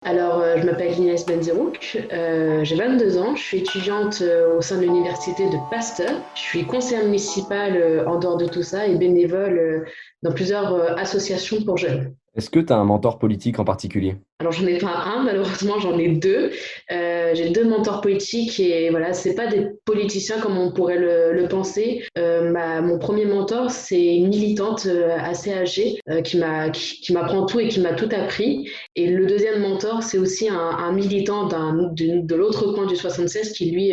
Alors, je m'appelle Inès Benzerouk, j'ai 22 ans, je suis étudiante au sein de l'université de Pasteur. Je suis conseillère municipale en dehors de tout ça et bénévole dans plusieurs associations pour jeunes. Est-ce que tu as un mentor politique en particulier? Alors, j'en ai pas un, malheureusement, j'en ai deux. J'ai deux mentors politiques et voilà, c'est pas des politiciens comme on pourrait le penser. Mon premier mentor, c'est une militante assez âgée qui m'apprend tout et qui m'a tout appris. Et le deuxième mentor, c'est aussi un militant de l'autre coin du 76 qui, lui,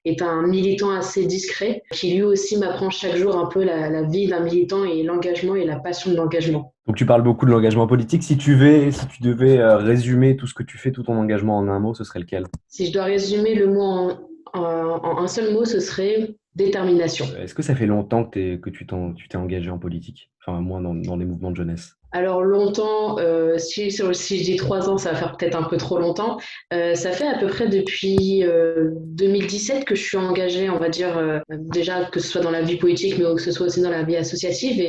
est un militant assez discret, qui lui aussi m'apprend chaque jour un peu la vie d'un militant et l'engagement et la passion de l'engagement. Donc tu parles beaucoup de l'engagement politique. Si tu devais résumer tout ce que tu fais, tout ton engagement en un mot, ce serait lequel? Si je dois résumer le mot en un seul mot, ce serait détermination. Est-ce que ça fait longtemps que tu t'es engagé en politique? Enfin, moins dans les mouvements de jeunesse. Alors longtemps, si je dis 3 ans, ça va faire peut-être un peu trop longtemps. Ça fait à peu près depuis 2017 que je suis engagée, on va dire, déjà que ce soit dans la vie politique, mais que ce soit aussi dans la vie associative.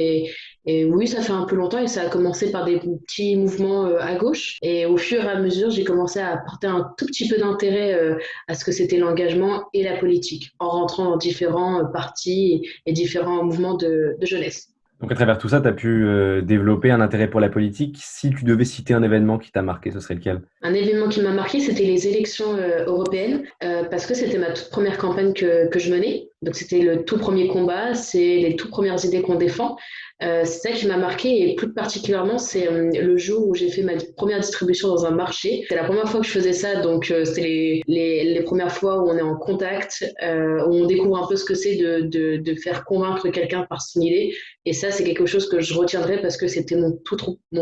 Et oui, ça fait un peu longtemps et ça a commencé par des petits mouvements à gauche. Et au fur et à mesure, j'ai commencé à porter un tout petit peu d'intérêt à ce que c'était l'engagement et la politique, en rentrant dans différents partis et différents mouvements de jeunesse. Donc à travers tout ça, tu as pu développer un intérêt pour la politique. Si tu devais citer un événement qui t'a marqué, ce serait lequel? Un événement qui m'a marqué, c'était les élections européennes, parce que c'était ma toute première campagne que je menais. Donc c'était le tout premier combat, c'est les toutes premières idées qu'on défend. C'est ça qui m'a marqué et plus particulièrement, c'est le jour où j'ai fait ma première distribution dans un marché. C'est la première fois que je faisais ça, donc c'était les premières fois où on est en contact, où on découvre un peu ce que c'est de faire convaincre quelqu'un par son idée. Et ça, c'est quelque chose que je retiendrai parce que c'était mon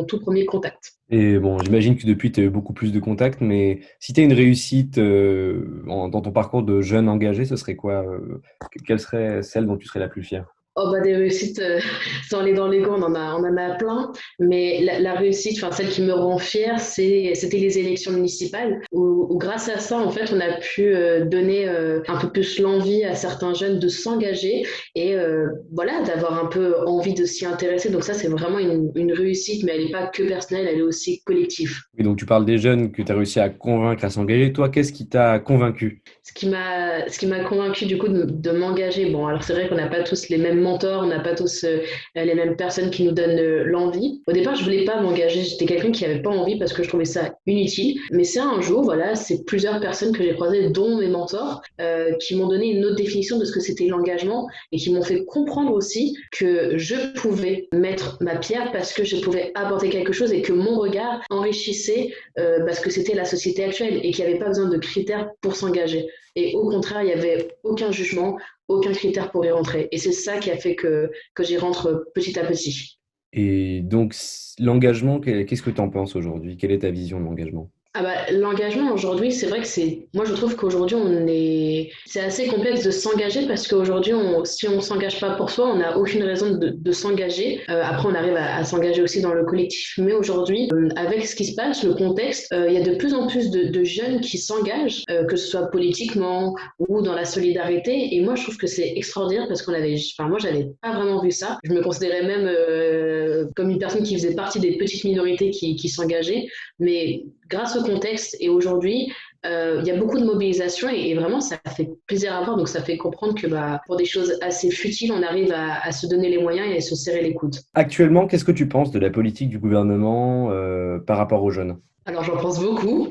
tout premier contact. Et bon, j'imagine que depuis, tu as eu beaucoup plus de contacts, mais si tu as une réussite dans ton parcours de jeune engagé, ce serait quoi? Quelle serait celle dont tu serais la plus fière? Oh bah des réussites, sans aller dans l'ego, on en a plein, mais la réussite, enfin celle qui me rend fière, c'était les élections municipales, où grâce à ça, en fait, on a pu donner un peu plus l'envie à certains jeunes de s'engager et voilà, d'avoir un peu envie de s'y intéresser. Donc ça, c'est vraiment une réussite, mais elle n'est pas que personnelle, elle est aussi collective. Oui, donc tu parles des jeunes que tu as réussi à convaincre à s'engager. Toi, qu'est-ce qui t'a convaincu? Ce qui m'a convaincu du coup de m'engager. Bon, alors c'est vrai qu'on n'a pas tous les mêmes mentors, on n'a pas tous les mêmes personnes qui nous donnent l'envie. Au départ, je voulais pas m'engager, j'étais quelqu'un qui avait pas envie parce que je trouvais ça inutile. Mais c'est un jour, voilà, c'est plusieurs personnes que j'ai croisées, dont mes mentors, qui m'ont donné une autre définition de ce que c'était l'engagement et qui m'ont fait comprendre aussi que je pouvais mettre ma pierre parce que je pouvais apporter quelque chose et que mon regard enrichissait parce que c'était la société actuelle et qu'il n'y avait pas besoin de critères pour s'engager. Et au contraire, il n'y avait aucun jugement, aucun critère pour y rentrer. Et c'est ça qui a fait que j'y rentre petit à petit. Et donc, l'engagement, qu'est-ce que tu en penses aujourd'hui? Quelle est ta vision de l'engagement? Ah bah, l'engagement aujourd'hui, c'est vrai que moi je trouve qu'aujourd'hui c'est assez complexe de s'engager parce qu'aujourd'hui, si on s'engage pas pour soi, on n'a aucune raison de s'engager. Après, on arrive à s'engager aussi dans le collectif. Mais aujourd'hui, avec ce qui se passe, le contexte, il y a de plus en plus de jeunes qui s'engagent, que ce soit politiquement ou dans la solidarité. Et moi, je trouve que c'est extraordinaire parce moi, j'avais pas vraiment vu ça. Je me considérais même comme une personne qui faisait partie des petites minorités qui s'engageaient. Mais grâce au contexte et aujourd'hui, il y a beaucoup de mobilisation et vraiment ça fait plaisir à voir. Donc ça fait comprendre que pour des choses assez futiles, on arrive à se donner les moyens et à se serrer les coudes. Actuellement, qu'est-ce que tu penses de la politique du gouvernement par rapport aux jeunes? Alors j'en pense beaucoup.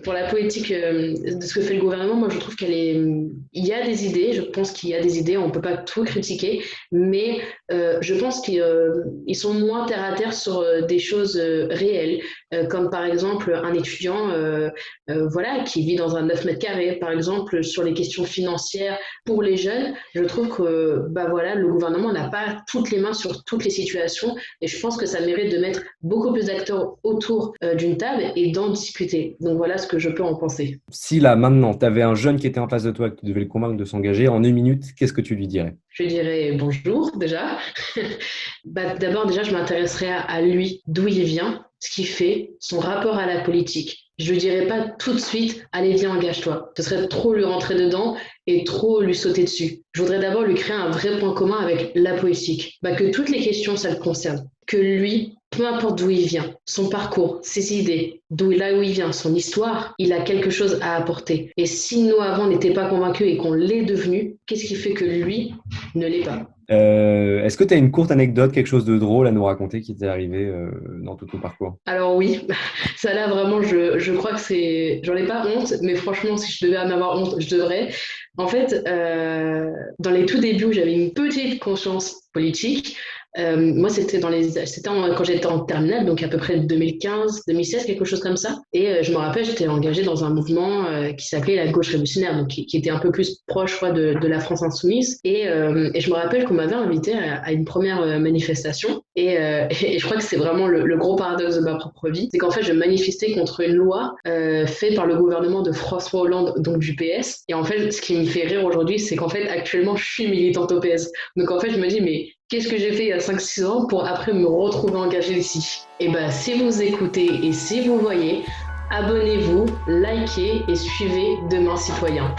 Pour la politique de ce que fait le gouvernement, moi je trouve il y a des idées, je pense qu'il y a des idées, on ne peut pas tout critiquer, mais je pense qu'ils sont moins terre à terre sur des choses réelles, comme par exemple un étudiant voilà, qui vit dans un 9 mètres carrés, par exemple sur les questions financières pour les jeunes. Je trouve que voilà, le gouvernement n'a pas toutes les mains sur toutes les situations et je pense que ça mérite de mettre beaucoup plus d'acteurs autour d'une table et d'en discuter. Donc voilà ce que je peux en penser. Si là, maintenant, tu avais un jeune qui était en face de toi, que tu devais le convaincre de s'engager, en 1 minute, qu'est-ce que tu lui dirais? Je dirais bonjour déjà. D'abord déjà je m'intéresserai à lui, d'où il vient, ce qu'il fait, son rapport à la politique. Je lui dirais pas tout de suite, allez viens engage-toi. Ce serait trop lui rentrer dedans et trop lui sauter dessus. Je voudrais d'abord lui créer un vrai point commun avec la politique. Que toutes les questions ça le concerne, que lui peu importe d'où il vient, son parcours, ses idées, là où il vient, son histoire, il a quelque chose à apporter. Et si nous, avant, n'étions pas convaincus et qu'on l'est devenu, qu'est-ce qui fait que lui ne l'est pas? Est-ce que tu as une courte anecdote, quelque chose de drôle à nous raconter qui t'est arrivé dans tout ton parcours? Alors oui, ça là vraiment, je crois que c'est... J'en ai pas honte, mais franchement, si je devais en avoir honte, je devrais. En fait, dans les tout débuts où j'avais une petite conscience politique, moi, quand j'étais en terminale, donc à peu près 2015, 2016, quelque chose comme ça. Et je me rappelle, j'étais engagée dans un mouvement qui s'appelait la gauche révolutionnaire, donc qui était un peu plus proche, je crois, de la France insoumise. Et je me rappelle qu'on m'avait invitée à une première manifestation. Et je crois que c'est vraiment le gros paradoxe de ma propre vie, c'est qu'en fait, je manifestais contre une loi faite par le gouvernement de François Hollande, donc du PS. Et en fait, ce qui me fait rire aujourd'hui, c'est qu'en fait, actuellement, je suis militante au PS. Donc en fait, je me dis, mais qu'est-ce que j'ai fait il y a 5-6 ans pour après me retrouver engagée ici? Et bien, si vous écoutez et si vous voyez, abonnez-vous, likez et suivez Demain Citoyen.